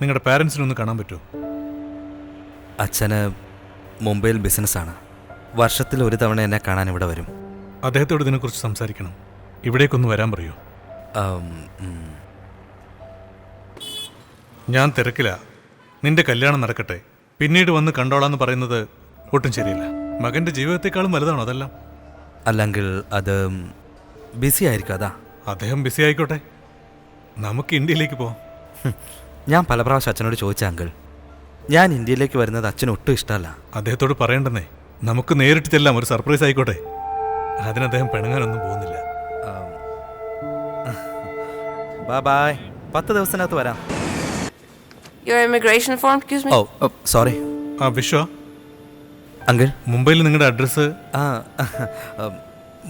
നിങ്ങളുടെ പാരൻസിനൊന്ന് കാണാൻ പറ്റുമോ? അച്ഛന് മുംബൈയിൽ ബിസിനസ്സാണ്. വർഷത്തിൽ ഒരു തവണ എന്നെ കാണാൻ ഇവിടെ വരും. അദ്ദേഹത്തോട് ഇതിനെക്കുറിച്ച് സംസാരിക്കണം. ഇവിടേക്കൊന്ന് വരാൻ പറയൂ. ഞാൻ തിരക്കില്ല. നിന്റെ കല്യാണം നടക്കട്ടെ, പിന്നീട് വന്ന് കണ്ടോളാന്ന് പറയുന്നത് ഒട്ടും ശരിയല്ല. മകന്റെ ജീവിതത്തെക്കാളും വലുതാണോ അതെല്ലാം? അല്ലെങ്കിൽ അത് ബിസി ആയിരിക്കും, അതാ. അദ്ദേഹം ബിസി ആയിക്കോട്ടെ, നമുക്ക് ഇന്ത്യയിലേക്ക് പോവാം. ഞാൻ പല പ്രാവശ്യം അച്ഛനോട് ചോദിച്ച അങ്കിൾ, ഞാൻ ഇന്ത്യയിലേക്ക് വരുന്നത് അച്ഛന് ഒട്ടും ഇഷ്ടമല്ല. അദ്ദേഹത്തോട് പറയണ്ടെന്നേ, നമുക്ക് നേരിട്ട് ചെല്ലാം, ഒരു സർപ്രൈസ് ആയിക്കോട്ടെ. അതിന് അദ്ദേഹം പിണങ്ങാനൊന്നും പോകുന്നില്ല. ബൈ. 10 ദിവസത്തിനകത്ത് വരാം. Your immigration form, excuse me? Oh sorry. Vishwa, uncle, മുംബൈയിൽ നിങ്ങളുടെ അഡ്രസ്സ്?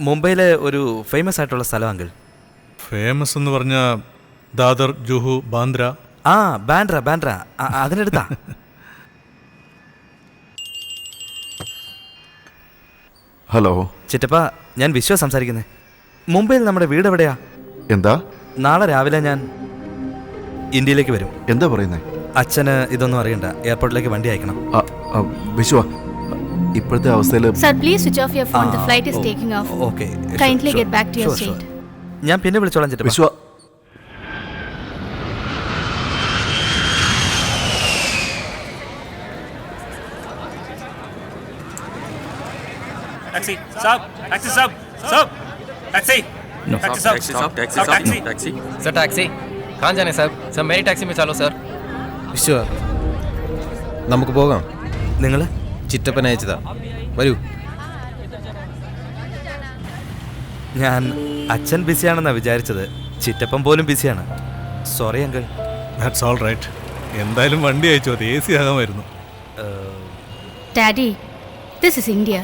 മുംബൈയിലെ ഒരു ഫേമസ് ആയിട്ടുള്ള സ്ഥലം അങ്കിൾ. ഫേമസ് എന്ന് പറഞ്ഞ ദാദർ, ജുഹു, ബാന്ദ്ര? ബാൻഡ്ര അതിനടുത്താ. ഹലോ ചിറ്റപ്പ, ഞാൻ വിശ്വ സംസാരിക്കുന്നത്. മുംബൈയിൽ നമ്മുടെ വീട് എവിടെയാ? എന്താ? നാളെ രാവിലെ ഞാൻ ഇന്ത്യയിലേക്ക് വരും. എന്താ പറയുന്നേ? അച്ഛന് ഇതൊന്നും അറിയണ്ട, എയർപോർട്ടിലേക്ക് വണ്ടി അയക്കണം. വിശ്വ, ഇപ്പോഴത്തെ അവസ്ഥയിൽ Sir, please switch off your phone. The flight is taking off. Okay. Kindly get back to your seat. ഞാൻ പിന്നെ വിളിച്ചോളാം ചിറ്റപ്പ. വിശ്വ, टैक्सी साहब, टैक्सी साहब, साहब, टैक्सी, टैक्सी साहब, टैक्सी साहब, टैक्सी सर, टैक्सी कहाँ जाने साहब? सर मेरी टैक्सी में चलो सर. വിശ്വ, നമുക്ക് പോകാം. നിങ്ങൾ ചിറ്റപ്പൻ അയച്ചതാ, വരൂ. ഞാൻ അച്ഛൻ ബിസിയാണെന്നാണ് വിചാരിച്ചത്. ചിറ്റപ്പൻ പോലും ബിസിയാണ്. Sorry uncle. That's all right. എന്തായാലും വണ്ടി അയച്ചു, അത് AC ആകാമായിരുന്നു. Daddy, this is India.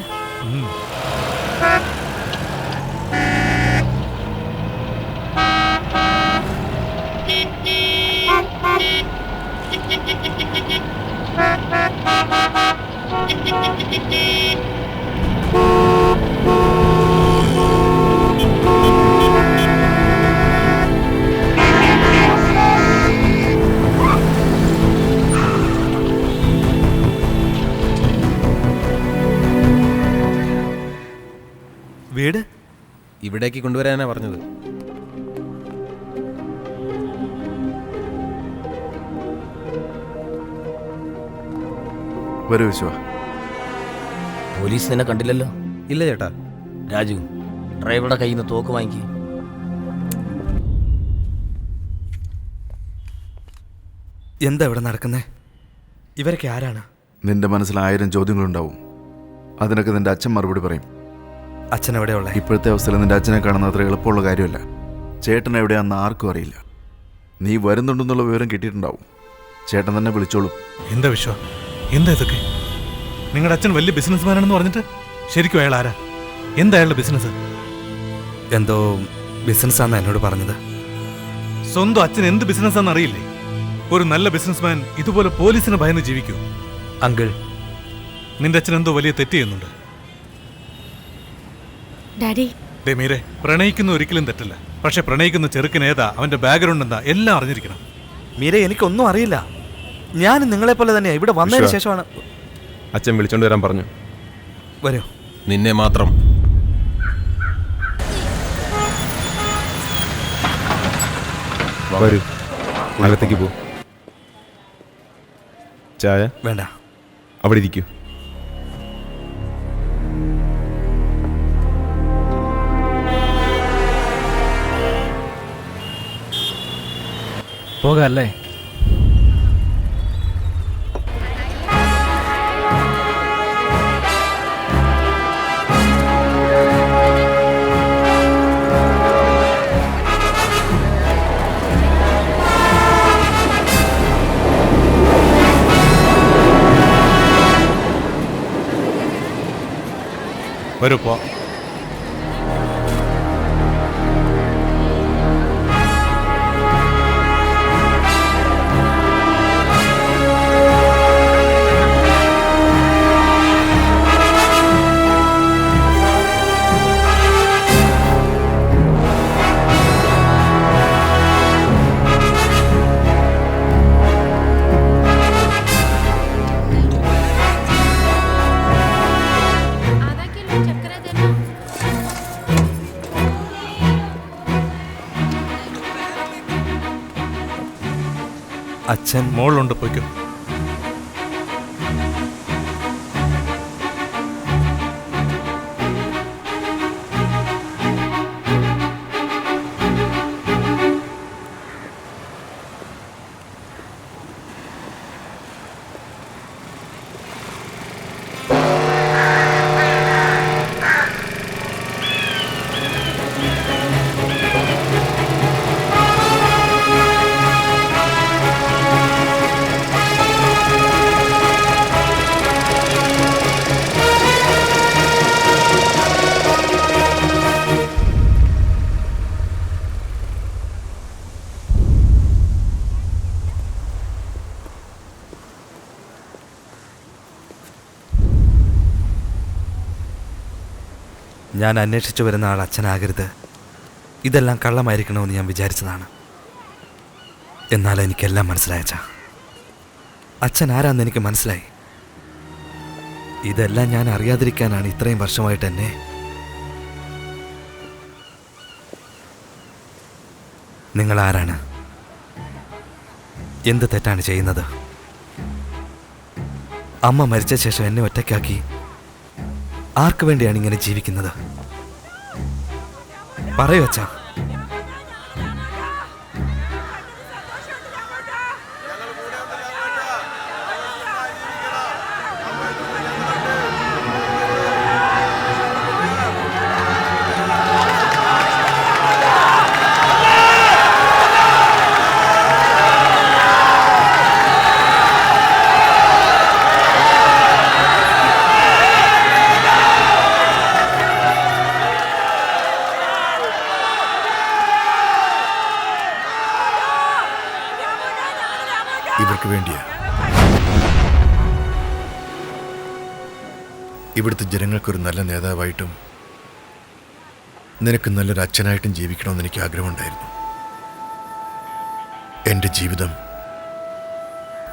വീട് ഇവിടേക്ക് കൊണ്ടുവരാനാ പറഞ്ഞത്. വരൂ വിശ്വ. പോലീസ് നിന്നെ കണ്ടില്ലല്ലോ? ഇല്ല ചേട്ടാ. രാജു, ഡ്രൈവറുടെ കയ്യിൽ നിന്ന് തോക്ക് വാങ്ങിക്കും. എന്താ ഇവിടെ നടക്കുന്നേ? ഇവരൊക്കെ ആരാണ്? നിന്റെ മനസ്സിൽ 1000 ചോദ്യങ്ങളുണ്ടാവും. അതിനൊക്കെ നിന്റെ അച്ഛൻ മറുപടി പറയും. അച്ഛൻ എവിടെയുള്ള? ഇപ്പോഴത്തെ അവസ്ഥയിൽ നിന്റെ അച്ഛനെ കാണുന്ന അത്ര എളുപ്പമുള്ള കാര്യമല്ല. ചേട്ടൻ എവിടെയാണെന്ന് ആർക്കും അറിയില്ല. നീ വരുന്നുണ്ടെന്നുള്ള വിവരം കിട്ടിയിട്ടുണ്ടാവും. ചേട്ടൻ തന്നെ വിളിച്ചോളും. എന്താ വിശ്വ, എന്താ ഇതൊക്കെ? നിങ്ങളുടെ അച്ഛൻ വലിയ ബിസിനസ്മാനാണെന്ന് പറഞ്ഞിട്ട് ശരിക്കും അയാൾ ആരാ? എന്താ അയാളുടെ ബിസിനസ്? എന്തോ ബിസിനസ്സാന്ന് എന്നോട് പറഞ്ഞത്. സ്വന്തം അച്ഛൻ എന്ത് ബിസിനസ്സാന്ന് അറിയില്ലേ? ഒരു നല്ല ബിസിനസ്മാൻ ഇതുപോലെ പോലീസിന് ഭയന്ന് ജീവിക്കൂ? അങ്കിൾ, നിന്റെ അച്ഛൻ എന്തോ വലിയ തെറ്റ് ചെയ്യുന്നുണ്ട്. Daddy, മീരെ, പ്രണയിക്കുന്ന ഒരിക്കലും തെറ്റല്ല. പക്ഷെ പ്രണയിക്കുന്ന ചെറുക്കൻ ഏതാ, അവന്റെ ബാക്ക്ഗ്രൗണ്ട് എന്താ, എല്ലാം അറിഞ്ഞിരിക്കണം. മീരെ, എനിക്കൊന്നും അറിയില്ല. ഞാൻ നിങ്ങളെപ്പോലെ തന്നെയാ. ഇവിടെ വന്നതിന് ശേഷമാണ്. അച്ഛൻ വിളിച്ചോണ്ട് വരാൻ പറഞ്ഞു. വരൂ. നിന്നെ മാത്രം. വരൂ, അകത്തേക്ക് പോ. ചായ വേണ്ട, അവിടെ ഇരിക്കൂ. പോകല്ലേ? വരൂ, പോ. അച്ഛൻ മോളിലുണ്ട്, പോയിക്കോ. ഞാൻ അന്വേഷിച്ചു വരുന്ന ആൾ അച്ഛനാകരുത്. ഇതെല്ലാം കള്ളമായിരിക്കണമെന്ന് ഞാൻ വിചാരിച്ചതാണ്. എന്നാൽ എനിക്കെല്ലാം മനസ്സിലായച്ച. അച്ഛൻ ആരാന്ന് എനിക്ക് മനസ്സിലായി. ഇതെല്ലാം ഞാൻ അറിയാതിരിക്കാനാണ് ഇത്രയും വർഷമായിട്ട് എന്നെ നിങ്ങൾ ആരാണ്? എന്ത് തെറ്റാണ് ചെയ്യുന്നത്? അമ്മ മരിച്ച ശേഷം എന്നെ ഒറ്റയ്ക്കാക്കി ആർക്കു വേണ്ടിയാണ് ഇങ്ങനെ ജീവിക്കുന്നത്? പറയൂ അച്ഛാ. ഇവർക്ക് വേണ്ടിയാ. ഇവിടുത്തെ ജനങ്ങൾക്കൊരു നല്ല നേതാവായിട്ടും നിനക്ക് നല്ലൊരു അച്ഛനായിട്ടും ജീവിക്കണമെന്ന് എനിക്ക് ആഗ്രഹമുണ്ടായിരുന്നു. എൻ്റെ ജീവിതം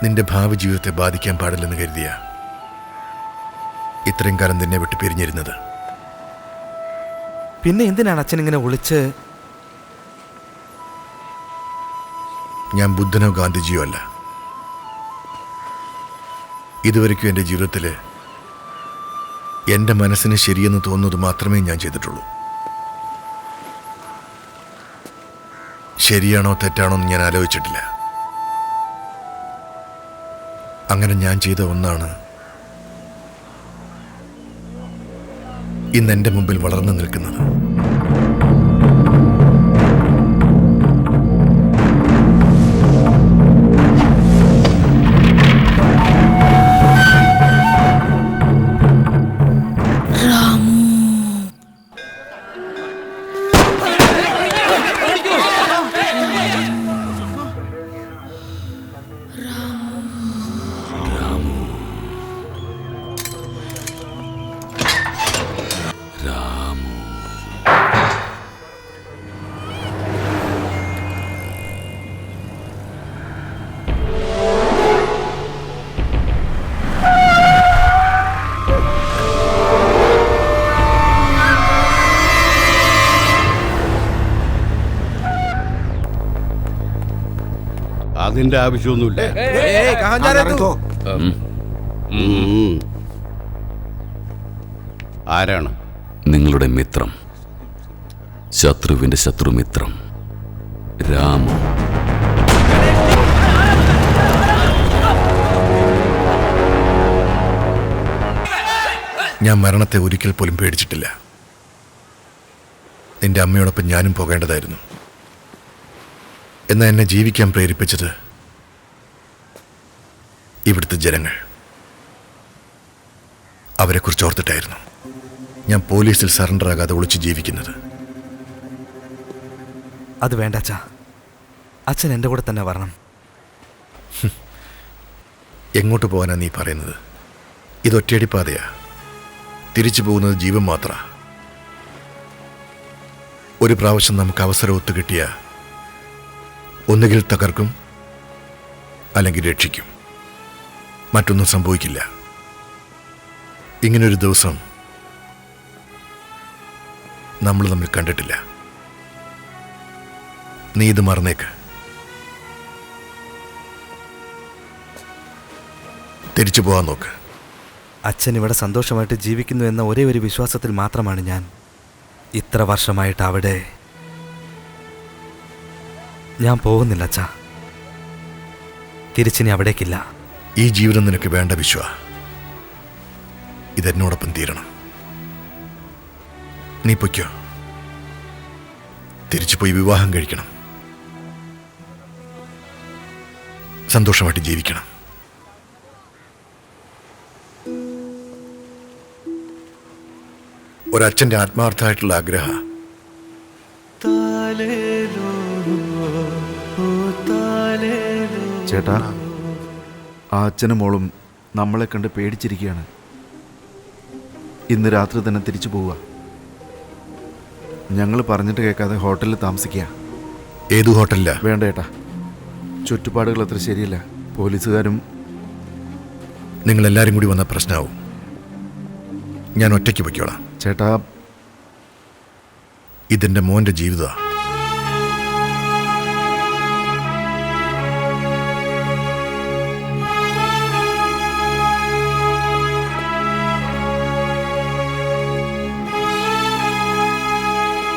നിന്റെ ഭാവി ജീവിതത്തെ ബാധിക്കാൻ പാടില്ലെന്ന് കരുതിയ ഇത്രയും കാലം നിന്നെ വിട്ട് പിരിഞ്ഞിരുന്നത്. പിന്നെ എന്തിനാണ് അച്ഛൻ ഇങ്ങനെ ഒളിച്ച്? ഞാൻ ബുദ്ധനോ ഗാന്ധിജിയോ അല്ല. ഇതുവരെയ്ക്കും എൻ്റെ ജീവിതത്തിൽ എൻ്റെ മനസ്സിന് ശരിയെന്ന് തോന്നുന്നത് മാത്രമേ ഞാൻ ചെയ്തിട്ടുള്ളൂ. ശരിയാണോ തെറ്റാണോ എന്ന് ഞാൻ ആലോചിച്ചിട്ടില്ല. അങ്ങനെ ഞാൻ ചെയ്ത ഒന്നാണ് ഇന്ന് എൻ്റെ മുമ്പിൽ വളർന്നു നിൽക്കുന്നത്. അതിന്റെ ആവശ്യമൊന്നുമില്ല. ആരാണ്? നിങ്ങളുടെ മിത്രം, ശത്രുവിന്റെ ശത്രുമിത്രം രാമു. ഞാൻ മരണത്തെ ഒരിക്കൽ പോലും പേടിച്ചിട്ടില്ല. നിന്റെ അമ്മയോടൊപ്പം ഞാനും പോകേണ്ടതായിരുന്നു. എന്നാൽ എന്നെ ജീവിക്കാൻ പ്രേരിപ്പിച്ചത് ഇവിടുത്തെ ജനങ്ങൾ. അവരെക്കുറിച്ച് ഓർത്തിട്ടായിരുന്നു ഞാൻ പോലീസിൽ സറണ്ടർ ആകാതെ ഒളിച്ചു ജീവിക്കുന്നത്. അത് വേണ്ട അച്ഛാ. അച്ഛൻ എൻ്റെ കൂടെ തന്നെ വരണം. എങ്ങോട്ട് പോകാനാ നീ പറയുന്നത്? ഇതൊറ്റയടിപ്പാതയാ. തിരിച്ചു പോകുന്നത് ജീവൻ മാത്ര. ഒരു പ്രാവശ്യം നമുക്ക് അവസരം ഒത്തുകിട്ടിയ ഒന്നുകിൽ തകർക്കും, അല്ലെങ്കിൽ രക്ഷിക്കും. മറ്റൊന്നും സംഭവിക്കില്ല. ഇങ്ങനൊരു ദിവസം നമ്മൾ തമ്മിൽ കണ്ടിട്ടില്ല. നീ ഇത് മറന്നേക്ക്. തിരിച്ചു പോകാൻ നോക്ക്. അച്ഛൻ ഇവിടെ സന്തോഷമായിട്ട് ജീവിക്കുന്നു എന്ന ഒരേ ഒരു വിശ്വാസത്തിൽ മാത്രമാണ് ഞാൻ ഇത്ര വർഷമായിട്ട് അവിടെ. ഞാൻ പോകുന്നില്ല അച്ഛാ, തിരിച്ചിനി അവിടേക്കില്ല. ഈ ജീവിതം നിനക്ക് വേണ്ട വിശ്വ. ഇതെന്നോടൊപ്പം തീരണം. നീ പൊയ്ക്കോ. തിരിച്ചു പോയി വിവാഹം കഴിക്കണം, സന്തോഷമായിട്ട് ജീവിക്കണം. ഒരച്ഛൻ്റെ ആത്മാർത്ഥമായിട്ടുള്ള ആഗ്രഹം. ചേട്ടാ, ആ അച്ഛനും മോളും നമ്മളെ കണ്ട് പേടിച്ചിരിക്കുകയാണ്. ഇന്ന് രാത്രി തന്നെ തിരിച്ചു പോവുക. ഞങ്ങൾ പറഞ്ഞിട്ട് കേൾക്കാതെ ഹോട്ടലിൽ താമസിക്കുക. ഏതു ഹോട്ടലില്ല? വേണ്ട ഏട്ടാ, ചുറ്റുപാടുകൾ അത്ര ശരിയല്ല. പോലീസുകാരും. നിങ്ങളെല്ലാവരും കൂടി വന്ന പ്രശ്നമാവും. ഞാൻ ഒറ്റയ്ക്ക് പൊയ്ക്കോളാം. ചേട്ടാ, ഇതെൻ്റെ മോൻ്റെ ജീവിതമാണ്.